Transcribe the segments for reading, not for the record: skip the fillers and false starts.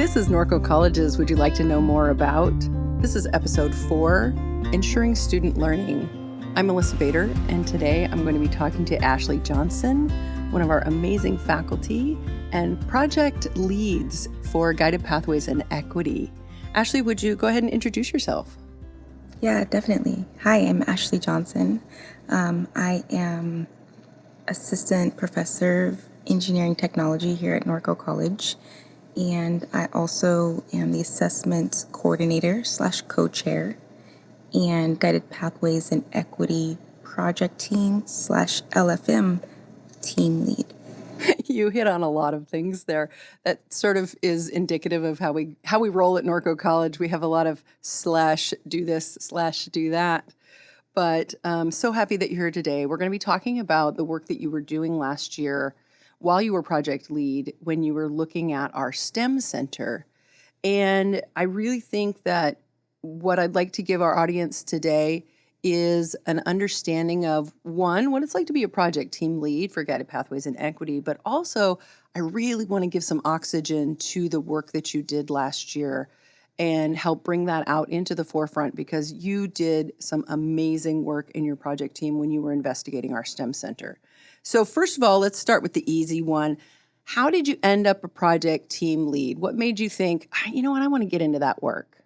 This is Norco College's Would You Like to Know More About? This is episode 4, Ensuring Student Learning. I'm Melissa Bader, and today I'm going to be talking to Ashlee Johnson, one of our amazing faculty and project leads for Guided Pathways and Equity. Ashlee, would you go ahead and introduce yourself? Yeah, definitely. Hi, I'm Ashlee Johnson. I am Assistant Professor of Engineering Technology here at Norco College, and I also am the Assessment Coordinator / Co-Chair and Guided Pathways and Equity Project Team / LFM Team Lead. You hit on a lot of things there. That sort of is indicative of how we roll at Norco College. We have a lot of /do this /do that. But so happy that you're here today. We're going to be talking about the work that you were doing last year while you were project lead when you were looking at our STEM center. And I really think that what I'd like to give our audience today is an understanding of, one, what it's like to be a project team lead for Guided Pathways and Equity, but also I really want to give some oxygen to the work that you did last year and help bring that out into the forefront, because you did some amazing work in your project team when you were investigating our STEM center. So first of all, let's start with the easy one. How did you end up a project team lead? What made you think, you know what, I want to get into that work?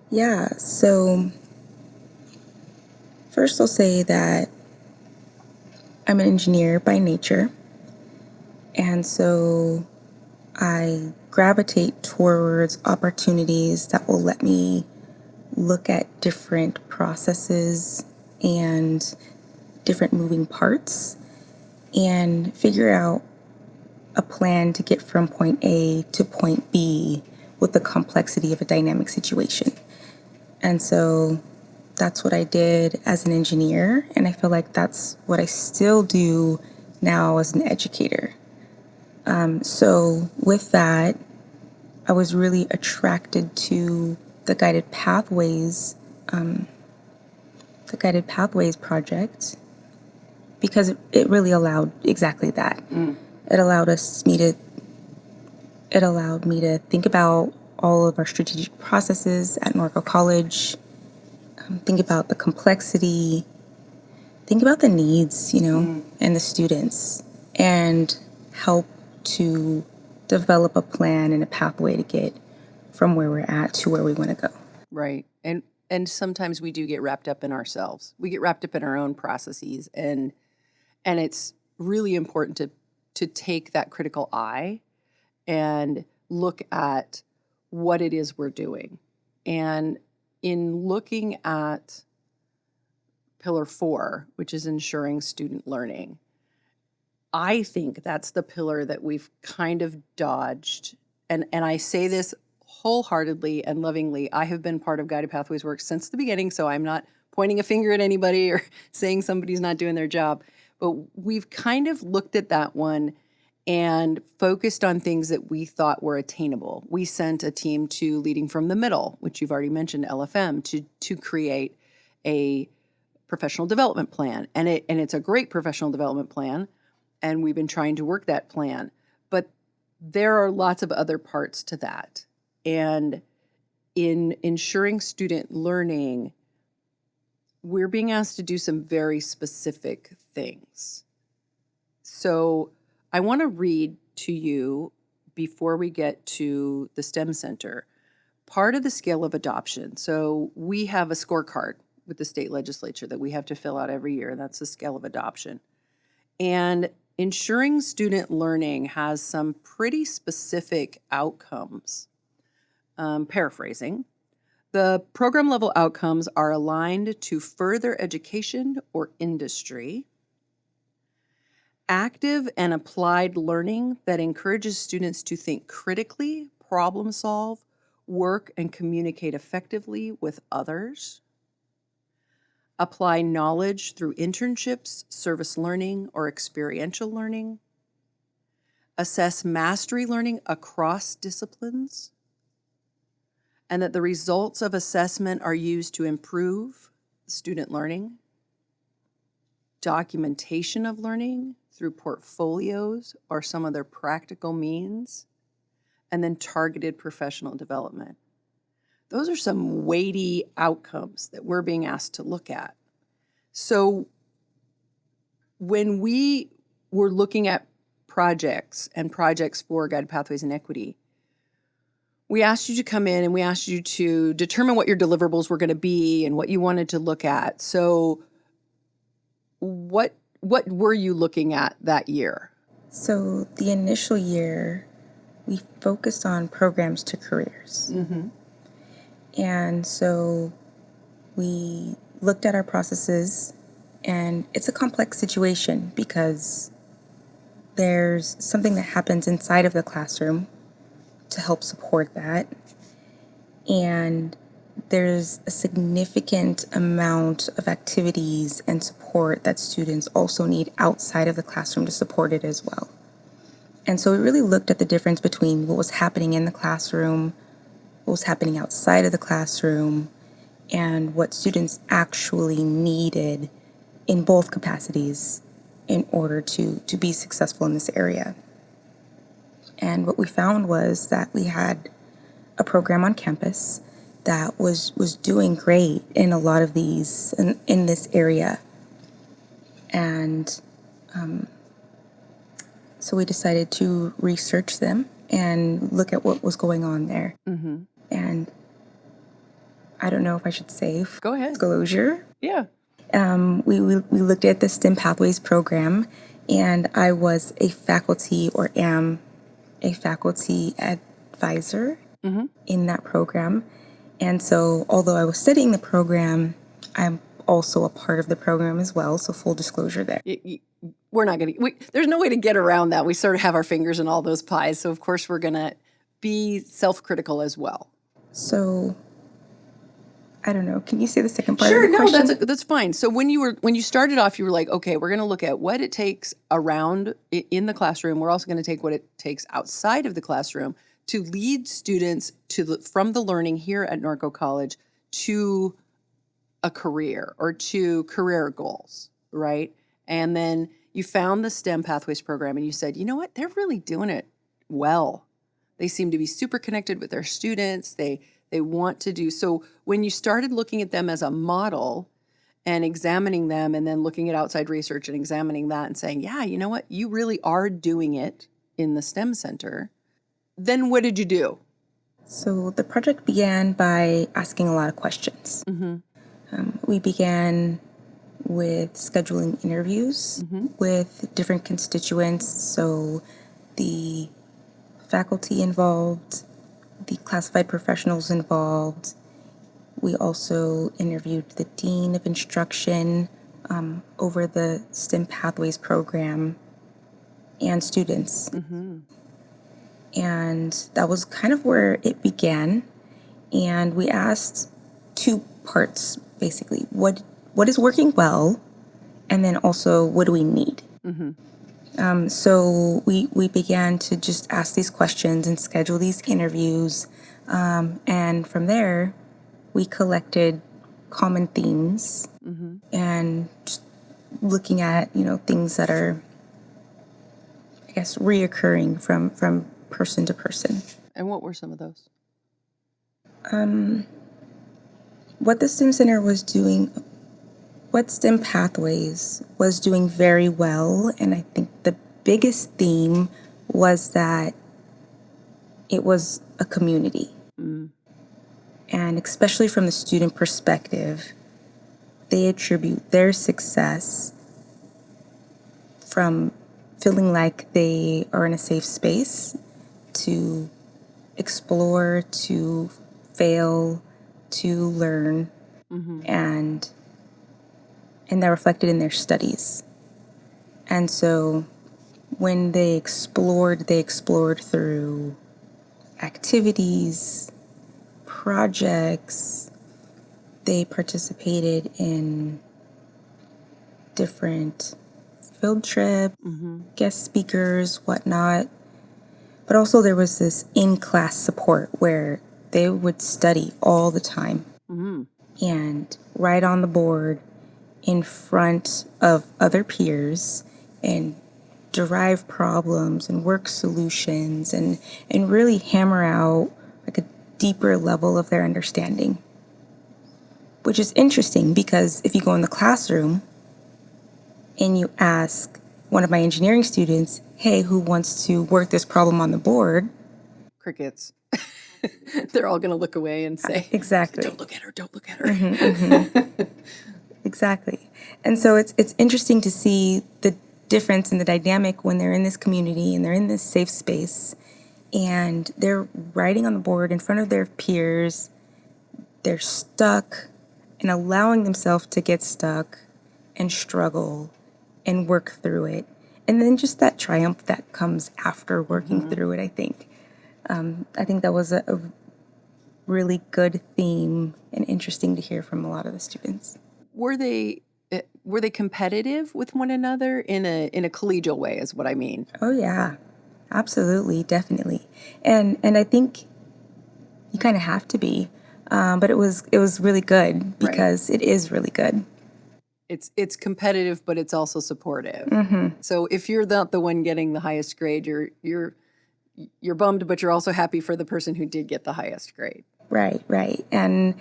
Yeah, so first I'll say that I'm an engineer by nature, and so I gravitate towards opportunities that will let me look at different processes and different moving parts and figure out a plan to get from point A to point B with the complexity of a dynamic situation. And so that's what I did as an engineer, and I feel like that's what I still do now as an educator. So with that, I was really attracted to the Guided Pathways project, because it really allowed exactly that. It allowed me to think about all of our strategic processes at Norco College, think about the complexity, think about the needs, and the students, and help to develop a plan and a pathway to get from where we're at to where we want to go. Right. And sometimes we do get wrapped up in ourselves. We get wrapped up in our own processes, and it's really important to take that critical eye and look at what it is we're doing. And in looking at pillar 4, which is ensuring student learning, I think that's the pillar that we've kind of dodged. And I say this wholeheartedly and lovingly. I have been part of Guided Pathways work since the beginning, so I'm not pointing a finger at anybody or saying somebody's not doing their job. But we've kind of looked at that one and focused on things that we thought were attainable. We sent a team to Leading from the Middle, which you've already mentioned, LFM, to create a professional development plan. And it's a great professional development plan, and we've been trying to work that plan. But there are lots of other parts to that. And in ensuring student learning, we're being asked to do some very specific things. So I want to read to you, before we get to the STEM Center, part of the scale of adoption. So we have a scorecard with the state legislature that we have to fill out every year. That's the scale of adoption. And ensuring student learning has some pretty specific outcomes. Paraphrasing, the program level outcomes are aligned to further education or industry, active and applied learning that encourages students to think critically, problem solve, work and communicate effectively with others, apply knowledge through internships, service learning, or experiential learning, assess mastery learning across disciplines, and that the results of assessment are used to improve student learning, documentation of learning through portfolios or some other practical means, and then targeted professional development. Those are some weighty outcomes that we're being asked to look at. So when we were looking at projects for Guided Pathways and Equity, we asked you to come in and we asked you to determine what your deliverables were going to be and what you wanted to look at. So what were you looking at that year? So the initial year, we focused on programs to careers. Mm-hmm. And so we looked at our processes, and it's a complex situation because there's something that happens inside of the classroom to help support that. And there's a significant amount of activities and support that students also need outside of the classroom to support it as well. And so we really looked at the difference between what was happening in the classroom, what was happening outside of the classroom, and what students actually needed in both capacities in order to be successful in this area. And what we found was that we had a program on campus that was doing great in a lot of these, in this area. And so we decided to research them and look at what was going on there. Mm-hmm. And I don't know if I should say Go ahead. disclosure. Yeah. We looked at the STEM Pathways program, and I was a faculty or am a faculty advisor in that program. And so although I was studying the program, I'm also a part of the program as well. So full disclosure there. We're not going to, there's no way to get around that. We sort of have our fingers in all those pies. So of course we're going to be self-critical as well. So I don't know. Can you say the second part Sure, of the question? no, that's fine. So when you started off, you were like, okay, we're going to look at what it takes around in the classroom. We're also going to take what it takes outside of the classroom to lead students from the learning here at Norco College to a career or to career goals, right? And then you found the STEM Pathways program and you said, you know what? They're really doing it well. They seem to be super connected with their students. They want to do. So when you started looking at them as a model and examining them and then looking at outside research and examining that and saying, yeah, you know what? You really are doing it in the STEM Center. Then what did you do? So the project began by asking a lot of questions. Mm-hmm. We began with scheduling interviews with different constituents. So the faculty involved, the classified professionals involved. We also interviewed the Dean of Instruction over the STEM Pathways program and students. Mm-hmm. And that was kind of where it began. And we asked two parts, basically. What is working well? And then also, what do we need? Mm-hmm. So we began to just ask these questions and schedule these interviews. And from there, we collected common themes and just looking at, things that are, I guess, reoccurring from person to person. And what were some of those? What the STEM Center was doing, what STEM Pathways was doing very well, and I think the biggest theme was that it was a community. And especially from the student perspective, they attribute their success from feeling like they are in a safe space to explore, to fail, to learn, and that reflected in their studies. And so when they explored through activities, projects, they participated in different field trips, guest speakers, whatnot. But also there was this in-class support where they would study all the time and write on the board in front of other peers and derive problems and work solutions and really hammer out like a deeper level of their understanding. Which is interesting because if you go in the classroom and you ask one of my engineering students, hey, who wants to work this problem on the board? Crickets. They're all going to look away and say, Exactly. don't look at her, don't look at her. Exactly. And so it's interesting to see the difference in the dynamic when they're in this community and they're in this safe space and they're writing on the board in front of their peers. They're stuck and allowing themselves to get stuck and struggle and work through it. And then just that triumph that comes after working through it, I think. I think that was a really good theme and interesting to hear from a lot of the students. Were they competitive with one another in a collegial way is what I mean? Oh yeah, absolutely, definitely. And I think you kind of have to be. But it was really good because it is really good. It's competitive, but it's also supportive. So if you're not the one getting the highest grade, you're bummed, but you're also happy for the person who did get the highest grade. Right. And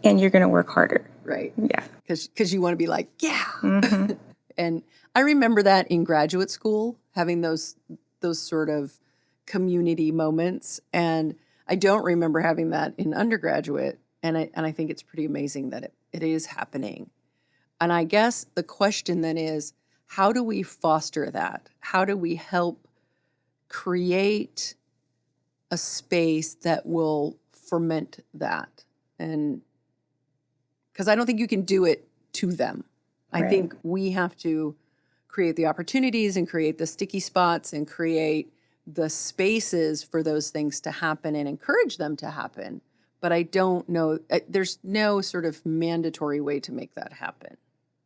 you're going to work harder. Right. Yeah. Because you want to be like, yeah. And I remember that in graduate school, having those sort of community moments. And I don't remember having that in undergraduate. And I think it's pretty amazing that it is happening. And I guess the question then is, how do we foster that? How do we help create a space that will ferment that? And because I don't think you can do it to them. I think we have to create the opportunities and create the sticky spots and create the spaces for those things to happen and encourage them to happen. But I don't know, there's no sort of mandatory way to make that happen.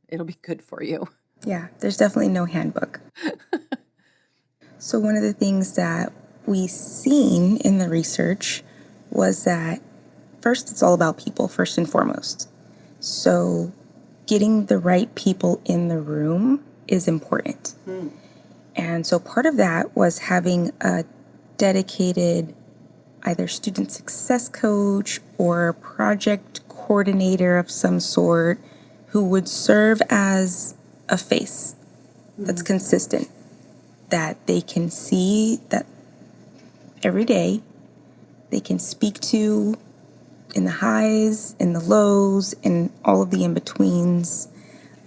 It'll be good for you. Yeah, there's definitely no handbook. So one of the things that we seen in the research was that first, it's all about people, first and foremost. So getting the right people in the room is important. And so part of that was having a dedicated either student success coach or project coordinator of some sort who would serve as a face that's consistent, that they can see that every day, they can speak to in the highs, in the lows, and all of the in-betweens,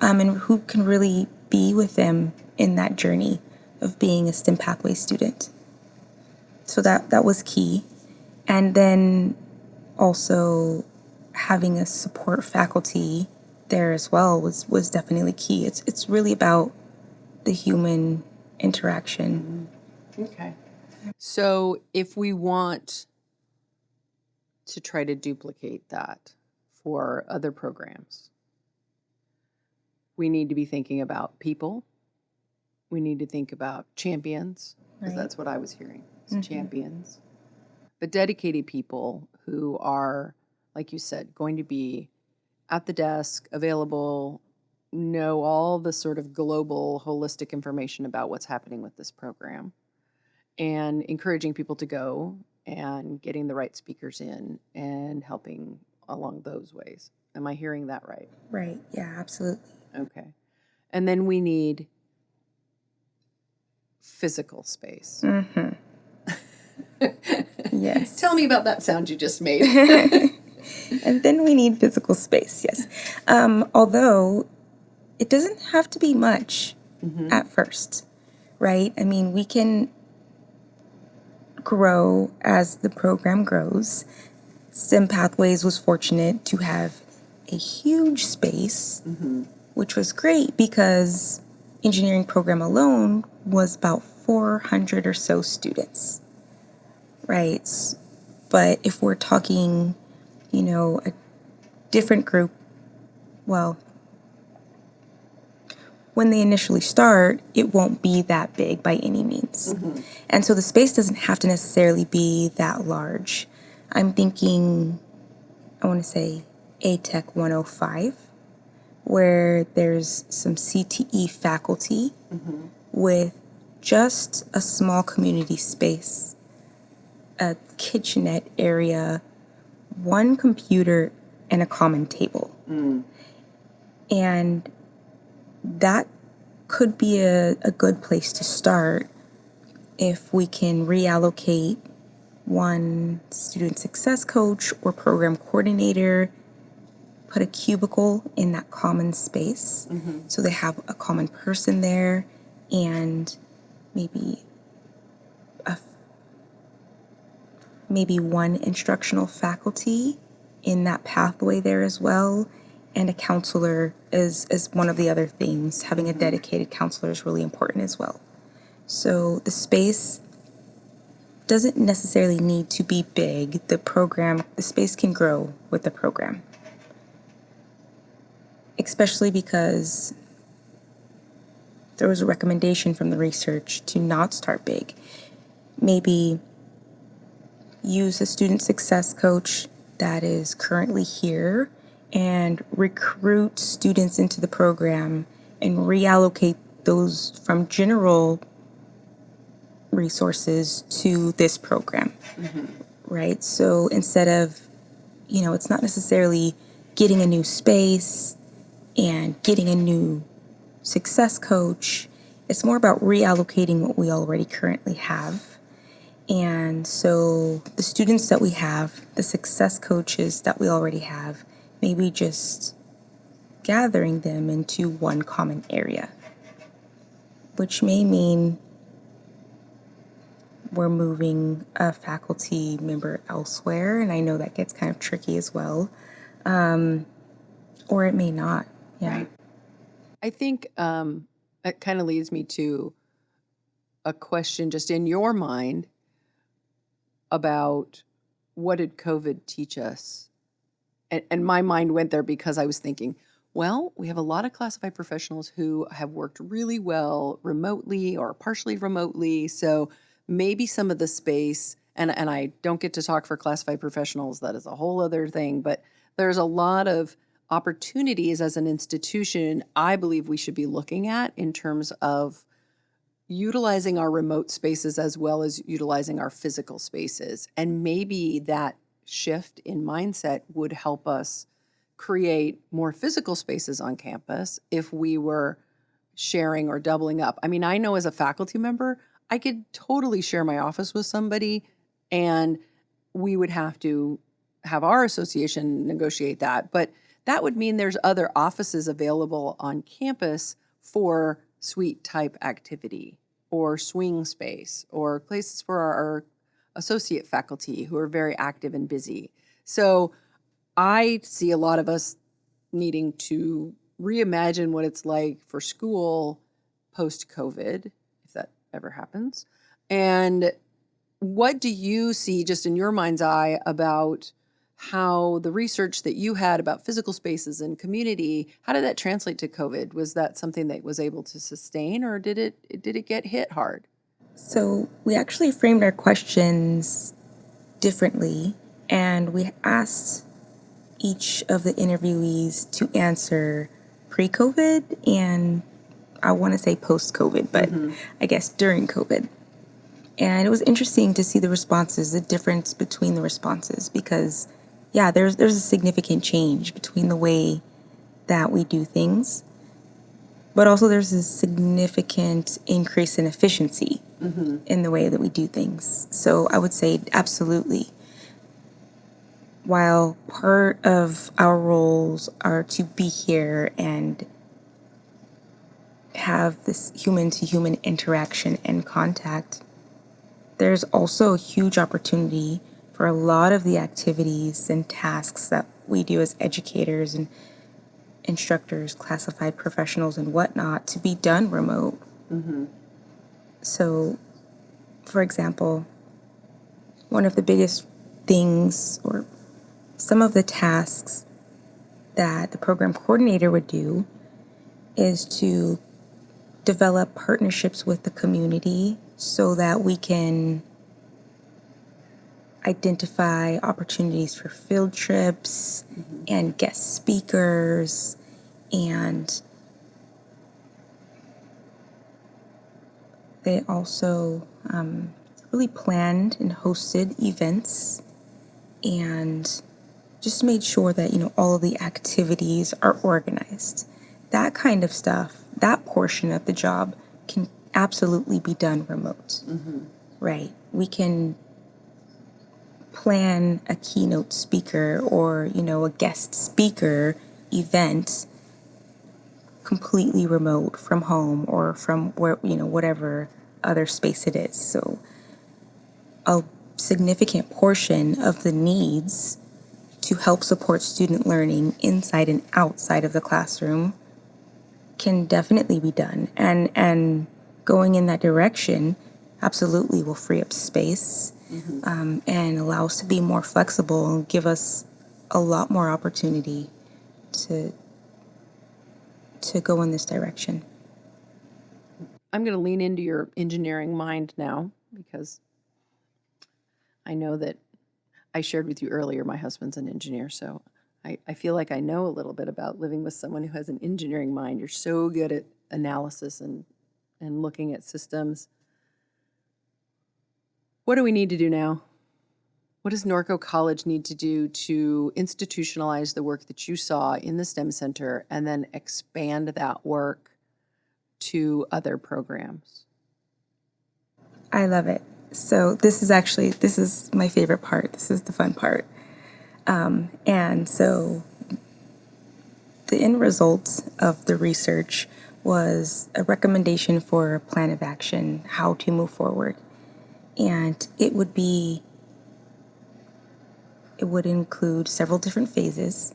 and who can really be with them in that journey of being a STEM pathway student. So that was key. And then also having a support faculty there as well was definitely key. It's really about the human interaction. Okay. So if we want to try to duplicate that for other programs, we need to be thinking about people. We need to think about champions, because that's what I was hearing, champions. But dedicated people who are, like you said, going to be at the desk, available, know all the sort of global, holistic information about what's happening with this program, and encouraging people to go and getting the right speakers in and helping along those ways. Am I hearing that right? Right. Yeah, absolutely. Okay. And then we need physical space. Yes. Tell me about that sound you just made. And then we need physical space, yes. Although it doesn't have to be much at first, right? I mean, we can grow as the program grows. STEM Pathways was fortunate to have a huge space, which was great because engineering program alone was about 400 or so students, right? But if we're talking, a different group, well, when they initially start, it won't be that big by any means. And so the space doesn't have to necessarily be that large. I'm thinking, I want to say A-Tech 105, where there's some CTE faculty with just a small community space, a kitchenette area, one computer, and a common table. And that could be a good place to start if we can reallocate one student success coach or program coordinator, put a cubicle in that common space so they have a common person there, and maybe maybe one instructional faculty in that pathway there as well. And a counselor is one of the other things. Having a dedicated counselor is really important as well. So the space doesn't necessarily need to be big. The space can grow with the program. Especially because there was a recommendation from the research to not start big. Maybe use a student success coach that is currently here and recruit students into the program and reallocate those from general resources to this program, right? So instead of, it's not necessarily getting a new space and getting a new success coach. It's more about reallocating what we already currently have. And so the students that we have, the success coaches that we already have, maybe just gathering them into one common area, which may mean we're moving a faculty member elsewhere. And I know that gets kind of tricky as well. Or it may not. Yeah. Right. I think it kind of leads me to a question just in your mind about what did COVID teach us? And my mind went there because I was thinking, well, we have a lot of classified professionals who have worked really well remotely or partially remotely. So maybe some of the space, and I don't get to talk for classified professionals, that is a whole other thing, but there's a lot of opportunities as an institution I believe we should be looking at in terms of utilizing our remote spaces as well as utilizing our physical spaces. And maybe that shift in mindset would help us create more physical spaces on campus if we were sharing or doubling up. I mean, I know as a faculty member, I could totally share my office with somebody, and we would have to have our association negotiate that. But that would mean there's other offices available on campus for suite type activity or swing space or places for our associate faculty who are very active and busy. So I see a lot of us needing to reimagine what it's like for school post-COVID, if that ever happens. And what do you see just in your mind's eye about how the research that you had about physical spaces and community, how did that translate to COVID? Was that something that was able to sustain, or did it get hit hard? So we actually framed our questions differently, and we asked each of the interviewees to answer pre-COVID and I want to say post-COVID, but I guess during COVID. And it was interesting to see the responses, the difference between the responses, because yeah, there's a significant change between the way that we do things, but also there's a significant increase in efficiency in the way that we do things. So I would say absolutely. While part of our roles are to be here and have this human to human interaction and contact, there's also a huge opportunity for a lot of the activities and tasks that we do as educators and instructors, classified professionals, and whatnot to be done remote. So, for example, one of the biggest things or some of the tasks that the program coordinator would do is to develop partnerships with the community so that we can identify opportunities for field trips and guest speakers and They also really planned and hosted events and just made sure that, all of the activities are organized. That kind of stuff, that portion of the job can absolutely be done remote, right? We can plan a keynote speaker or, a guest speaker event completely remote from home or from where, whatever other space it is. So a significant portion of the needs to help support student learning inside and outside of the classroom can definitely be done. And going in that direction absolutely will free up space and allow us to be more flexible and give us a lot more opportunity to go in this direction. I'm going to lean into your engineering mind now because I know that I shared with you earlier, my husband's an engineer, so I feel like I know a little bit about living with someone who has an engineering mind. You're so good at analysis and looking at systems. What do we need to do now? What does Norco College need to do to institutionalize the work that you saw in the STEM Center and then expand that work to other programs? I love it. So this is my favorite part. This is the fun part. And so the end result of the research was a recommendation for a plan of action, how to move forward. And it would include several different phases,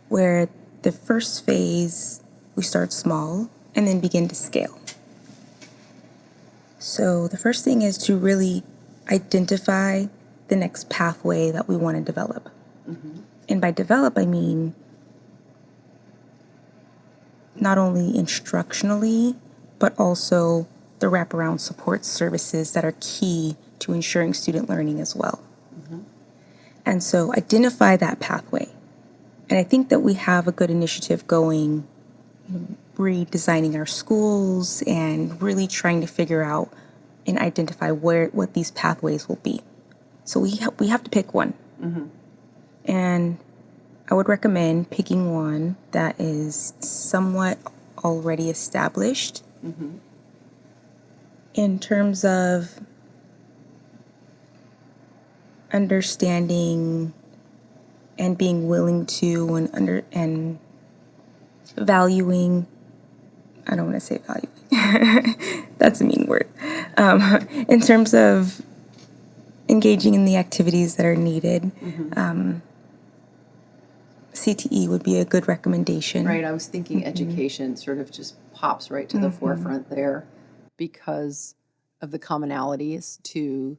where the first phase, we start small and then begin to scale. So the first thing is to really identify the next pathway that we want to develop. And by develop, I mean not only instructionally, but also the wraparound support services that are key to ensuring student learning as well. And so identify that pathway. And I think that we have a good initiative going, redesigning our schools and really trying to figure out and identify what these pathways will be. So we have to pick one. And I would recommend picking one that is somewhat already established in terms of understanding and being willing to and valuing. I don't want to say valuing. That's a mean word. In terms of engaging in the activities that are needed, CTE would be a good recommendation. Right, I was thinking education sort of just pops right to the forefront there because of the commonalities to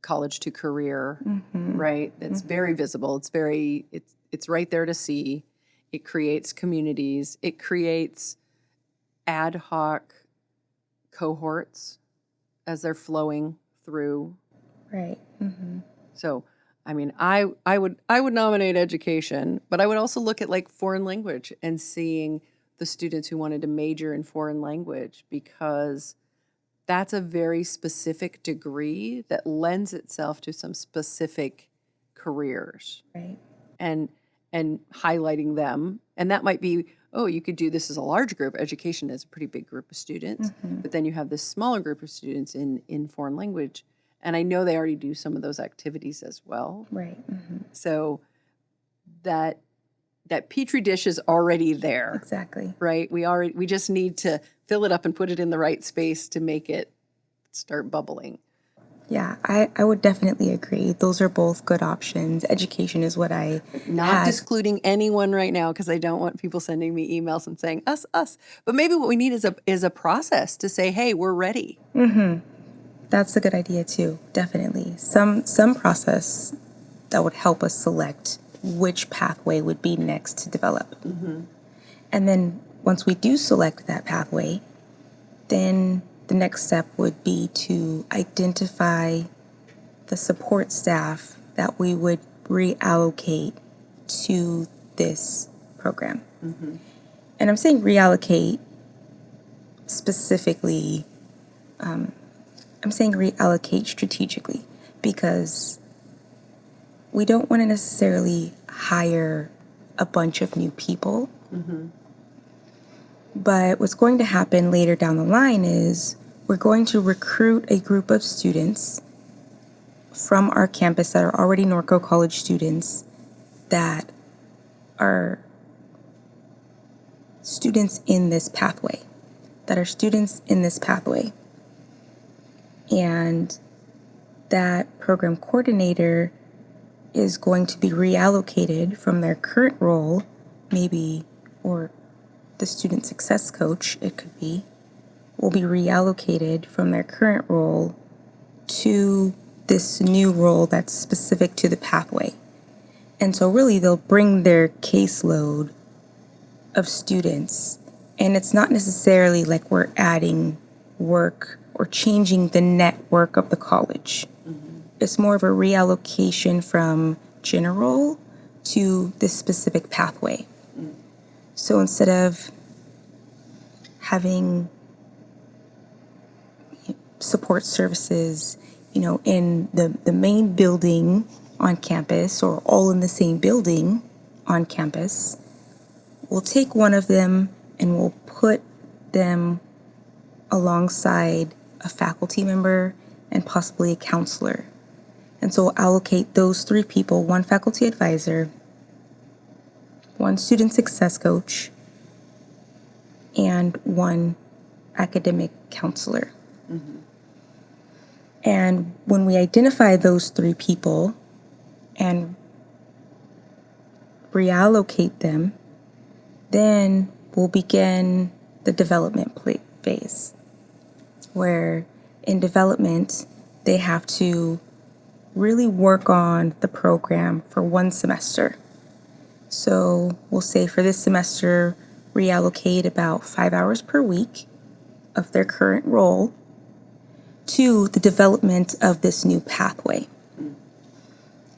college to career, right? It's very visible. It's right there to see. It creates communities. It creates ad hoc cohorts as they're flowing through. Right. So, I mean, I would nominate education, but I would also look at like foreign language and seeing the students who wanted to major in foreign language because that's a very specific degree that lends itself to some specific careers. Right. And highlighting them. And that might be, oh, you could do this as a large group. Education is a pretty big group of students. But then you have this smaller group of students in foreign language. And I know they already do some of those activities as well. Right. So that petri dish is already there. Exactly. Right? We just need to fill it up and put it in the right space to make it start bubbling. Yeah, I would definitely agree. Those are both good options. Education is what I Not excluding anyone right now because I don't want people sending me emails and saying us. But maybe what we need is a process to say, hey, we're ready. That's a good idea too. Definitely. Some process that would help us select which pathway would be next to develop. And then once we do select that pathway, then the next step would be to identify the support staff that we would reallocate to this program. And I'm saying reallocate specifically I'm saying reallocate strategically because we don't want to necessarily hire a bunch of new people. But what's going to happen later down the line is we're going to recruit a group of students from our campus that are already Norco College students that are students in this pathway, And that program coordinator is going to be reallocated from their current role, maybe, or the student success coach, it could be, will be reallocated from their current role to this new role that's specific to the pathway. And so really they'll bring their caseload of students, and it's not necessarily like we're adding work or changing the network of the college. It's more of a reallocation from general to this specific pathway. So instead of having support services, in the main building on campus or all in the same building on campus, we'll take one of them and we'll put them alongside a faculty member and possibly a counselor. And so we'll allocate those 3 people, 1 faculty advisor, 1 student success coach, and 1 academic counselor. And when we identify those 3 people and reallocate them, then we'll begin the development phase, where in development, they have to really work on the program for 1 semester. So we'll say for this semester, reallocate about 5 hours per week of their current role to the development of this new pathway.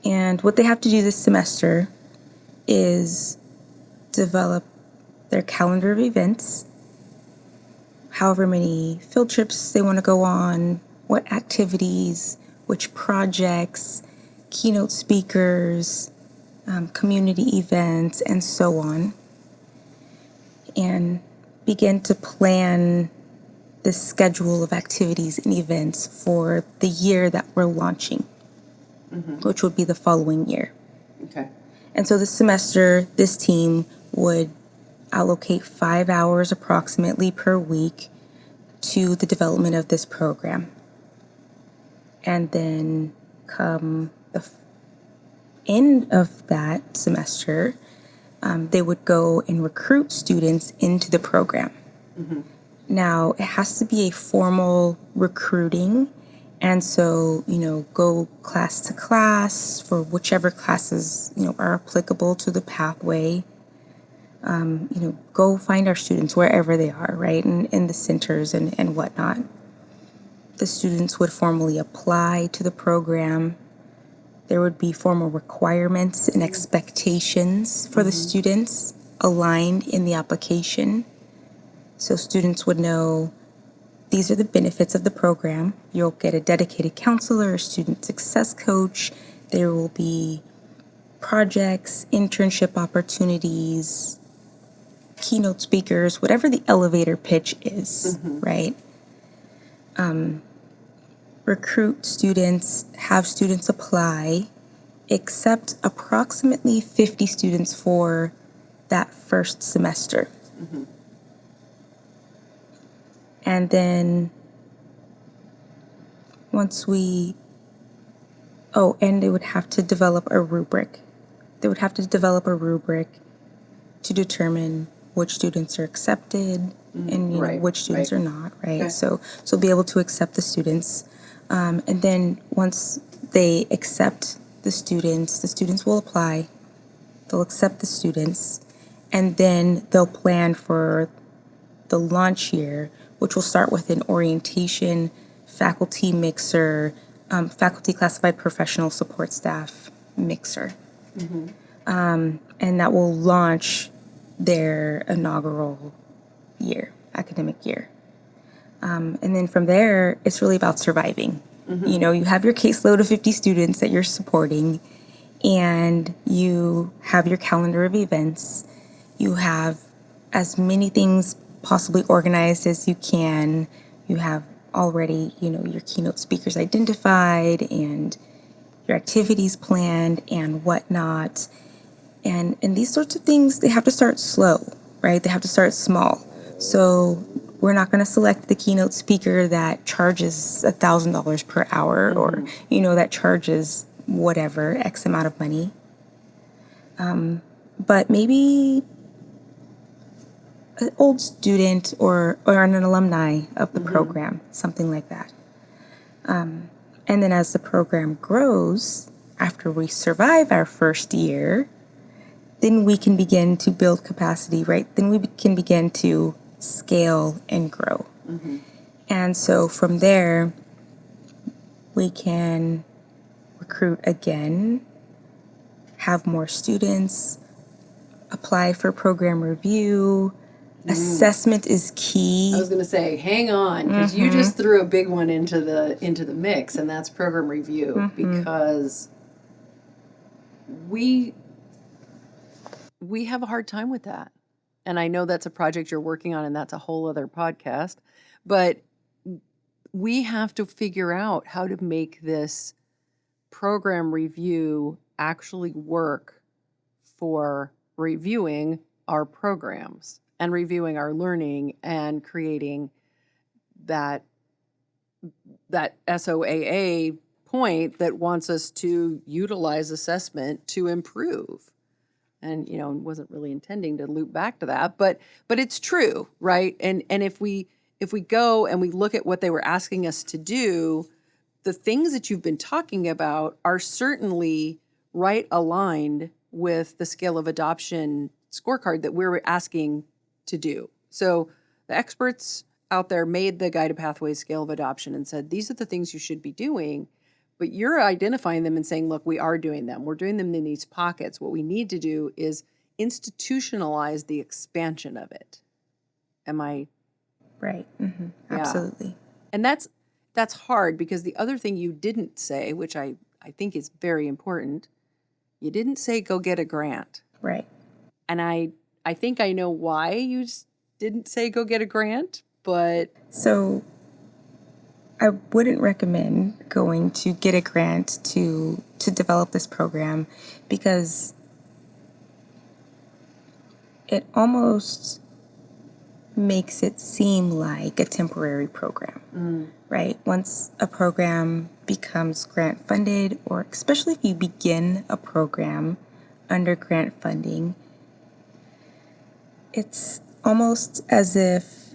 And what they have to do this semester is develop their calendar of events, however many field trips they want to go on, what activities, which projects, keynote speakers, community events, and so on, and begin to plan the schedule of activities and events for the year that we're launching, which would be the following year. Okay. And so this semester, this team would allocate 5 hours approximately per week to the development of this program. And then come the end of that semester, they would go and recruit students into the program. Now, it has to be a formal recruiting. And so, go class to class for whichever classes, are applicable to the pathway. Go find our students wherever they are, right? In the centers and whatnot. The students would formally apply to the program. There would be formal requirements and expectations for the students aligned in the application. So students would know these are the benefits of the program. You'll get a dedicated counselor, a student success coach. There will be projects, internship opportunities, keynote speakers, whatever the elevator pitch is, right? Recruit students, have students apply, accept approximately 50 students for that first semester. And then once and they would have to develop a rubric. They would have to develop a rubric to determine which students are accepted and which students are not, right? Okay. So be able to accept the students. And then once they accept the students will apply, they'll accept the students, and then they'll plan for the launch year, which will start with an orientation, faculty mixer, faculty classified professional support staff mixer. And that will launch their inaugural year, academic year. And then from there, it's really about surviving. You know, you have your caseload of 50 students that you're supporting, and you have your calendar of events. You have as many things possibly organized as you can. You have already, you know, your keynote speakers identified and your activities planned and whatnot. And these sorts of things, they have to start slow, right? They have to start small. So we're not going to select the keynote speaker that charges $1,000 per hour or, you know, that charges whatever X amount of money. But maybe an old student or an alumni of the program, something like that. And then as the program grows, after we survive our first year, then we can begin to build capacity, right? Then we can begin to scale and grow. And so from there, we can recruit again, have more students, apply for program review. Assessment is key. I was going to say, hang on, because you just threw a big one into the mix, and that's program review, because we have a hard time with that. And I know that's a project you're working on, and that's a whole other podcast, but we have to figure out how to make this program review actually work for reviewing our programs and reviewing our learning and creating that SOAA point that wants us to utilize assessment to improve. And, you know, wasn't really intending to loop back to that, but it's true, right? And if we go and we look at what they were asking us to do, the things that you've been talking about are certainly right aligned with the scale of adoption scorecard that we're asking to do. So the experts out there made the guided pathways scale of adoption and said, these are the things you should be doing, but you're identifying them and saying, look, we are doing them. We're doing them in these pockets. What we need to do is institutionalize the expansion of it. Am I? Right. Yeah. Absolutely. And that's hard, because the other thing you didn't say, which I think is very important, you didn't say go get a grant. Right. And I think I know why you didn't say go get a grant, but... So I wouldn't recommend going to get a grant to develop this program, because it almost makes it seem like a temporary program, right? Once a program becomes grant funded, or especially if you begin a program under grant funding, it's almost as if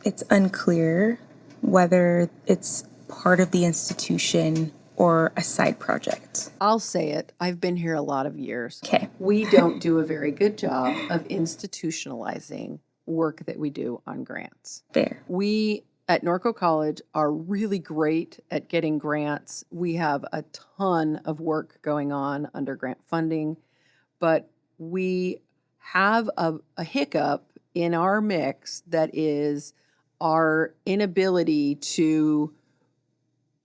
it's unclear whether it's part of the institution or a side project. I'll say it. I've been here a lot of years. Okay. We don't do a very good job of institutionalizing work that we do on grants. Fair. We at Norco College are really great at getting grants. We have a ton of work going on under grant funding, but we have a hiccup in our mix that is our inability to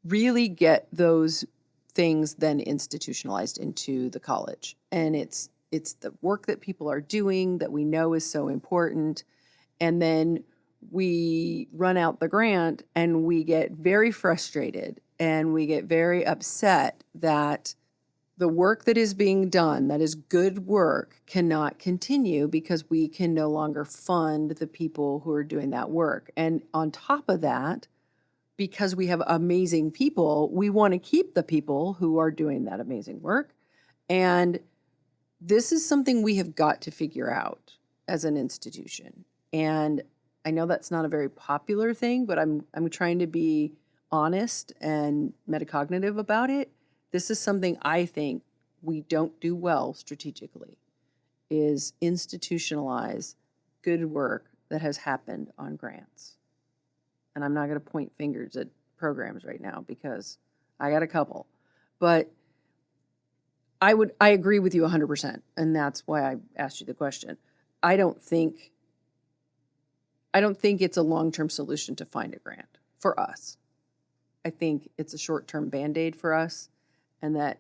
really get those things then institutionalized into the college. And it's the work that people are doing that we know is so important. And then we run out the grant and we get very frustrated and we get very upset that the work that is being done, that is good work, cannot continue because we can no longer fund the people who are doing that work. And on top of that, because we have amazing people, we want to keep the people who are doing that amazing work. And this is something we have got to figure out as an institution. And I know that's not a very popular thing, but I'm trying to be honest and metacognitive about it. This is something I think we don't do well strategically, is institutionalize good work that has happened on grants. And I'm not going to point fingers at programs right now because I got a couple. But I agree with you 100%, and that's why I asked you the question. I don't think I don't think it's a long-term solution to find a grant for us. I think it's a short-term Band-Aid for us, and that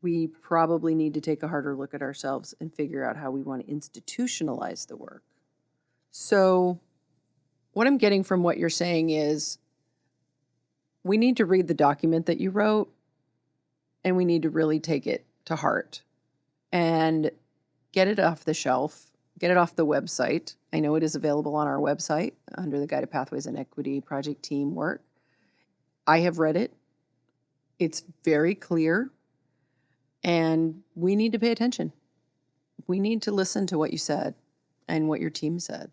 we probably need to take a harder look at ourselves and figure out how we want to institutionalize the work. So what I'm getting from what you're saying is we need to read the document that you wrote, and we need to really take it to heart and get it off the shelf, get it off the website. I know it is available on our website under the Guided Pathways and Equity Project Team work. I have read it. It's very clear, and we need to pay attention. We need to listen to what you said and what your team said.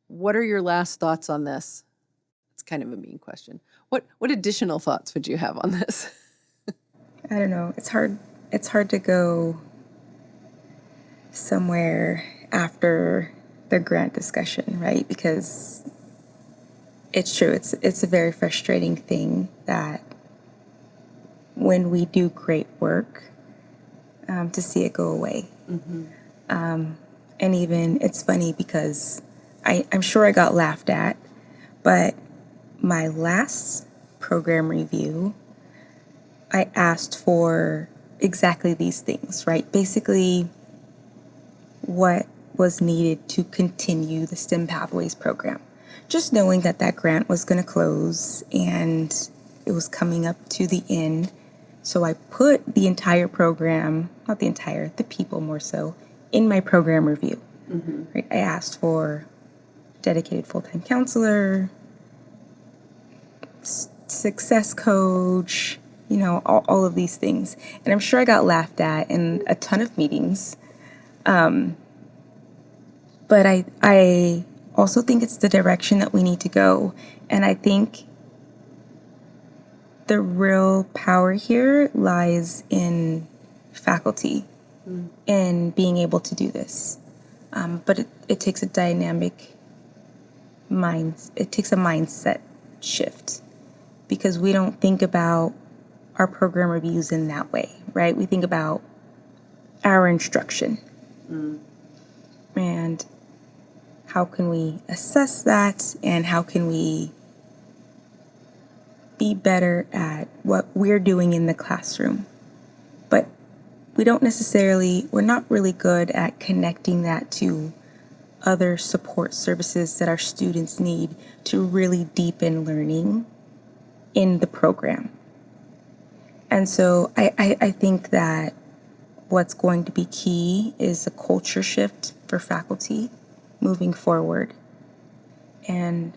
What are your last thoughts on this? It's kind of a mean question. What additional thoughts would you have on this? I don't know. It's hard to go somewhere after the grant discussion, right? Because it's true. It's a very frustrating thing that when we do great work, to see it go away. And even it's funny because I'm sure I got laughed at, but my last program review, I asked for exactly these things, right? Basically, what was needed to continue the STEM Pathways program. Just knowing that that grant was going to close and it was coming up to the end. So I put the entire program, not the entire, the people more so, in my program review. Right? I asked for dedicated full-time counselor, success coach, all of these things. And I'm sure I got laughed at in a ton of meetings. But I also think it's the direction that we need to go. And I think the real power here lies in faculty and being able to do this. But it takes a dynamic it takes a mindset shift, because we don't think about our program reviews in that way, right? We think about our instruction. And how can we assess that, and how can we be better at what we're doing in the classroom? But we're not really good at connecting that to other support services that our students need to really deepen learning in the program. And so I think that what's going to be key is a culture shift for faculty moving forward, and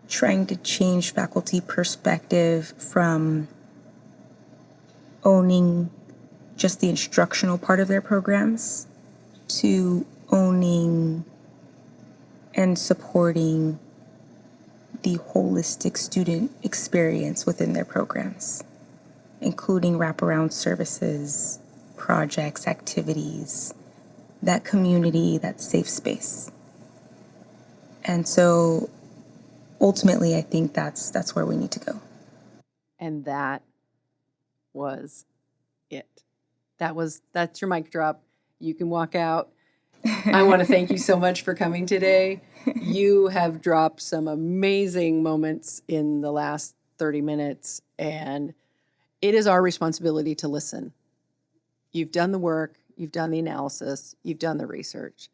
trying to change faculty perspective from owning just the instructional part of their programs to owning and supporting the holistic student experience within their programs, including wraparound services, projects, activities, that community, that safe space. And so ultimately, I think that's where we need to go. And that was it. That's your mic drop. You can walk out. I want to thank you so much for coming today. You have dropped some amazing moments in the last 30 minutes, and it is our responsibility to listen. You've done the work, you've done the analysis, you've done the research,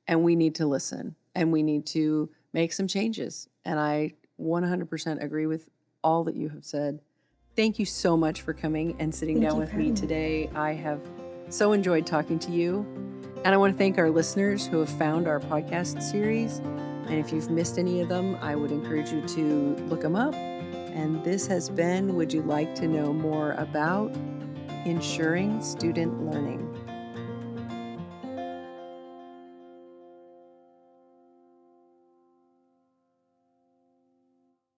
and we need to listen, and we need to make some changes. And I 100% agree with all that you have said. Thank you so much for coming and sitting down with me today. I have so enjoyed talking to you. And I want to thank our listeners who have found our podcast series. And if you've missed any of them, I would encourage you to look them up. And this has been, would you like to know more about ensuring student learning?